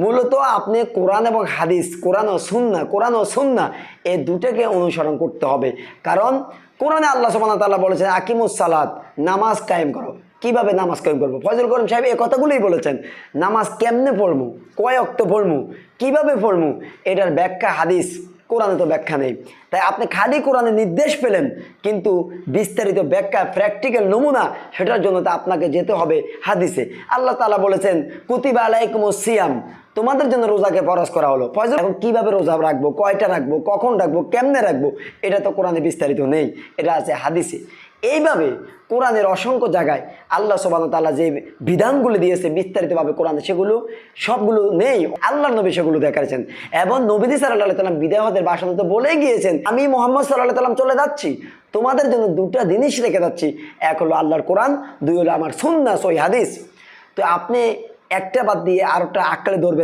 মূলত আপনি কোরআন এবং হাদিস, কোরআন ও সুন্নাহ এই দুটোকে অনুসরণ করতে হবে। কারণ কোরআনে আল্লাহ সুবহানাহু ওয়া তাআলা বলেছেন আকিমুস সালাত, নামাজ কায়েম করো। কিভাবে নামাজ কায়েম করবো? ফজল করিম সাহেব এই কথাগুলোই বলেছেন। নামাজ কেমনে পড়বো, কয় ওয়াক্ত পড়বো, কিভাবে পড়বো, এটার ব্যাখ্যা হাদিস, কোরআনে তো ব্যাখ্যা নেই। তাই আপনি খালি কোরআনে নির্দেশ পেলেন, কিন্তু বিস্তারিত ব্যাখ্যা, প্র্যাকটিক্যাল নমুনা, সেটার জন্য তো আপনাকে যেতে হবে হাদিসে। আল্লাহ তাআলা বলেছেন কুতিবা আলাইকুমুস সিয়াম, তোমাদের জন্য রোজাকে ফরজ করা হলো। ফজল এখন কিভাবে রোজা রাখবো, কয়টা রাখবো, কখন রাখবো, কেমনে রাখবো, এটা তো কোরআনে বিস্তারিত নেই, এটা আছে হাদিসে। এইভাবে কোরআনের অসংখ্য জায়গায় আল্লাহ সুবহানাহু ওয়া তাআলা যে বিধানগুলো দিয়েছে বিস্তারিতভাবে কোরআনে, সেগুলো সবগুলো নেই। আল্লাহর নবী সেগুলো দেখাচ্ছেন। এবং নবীজি সাল্লাল্লাহু আলাইহি ওয়াসাল্লাম বিদায় হজের ভাষণে তো বলে গিয়েছেন, আমি মুহাম্মদ সাল্লাল্লাহু আলাইহি ওয়াসাল্লাম চলে যাচ্ছি, তোমাদের জন্য দুটা জিনিস রেখে যাচ্ছি, এক হলো আল্লাহর কোরআন, দুই হলো আমার সুন্নাহ সহিহ হাদিস। তো আপনি একটা বাদ দিয়ে আরেকটা আঁকড়ে ধরবেন।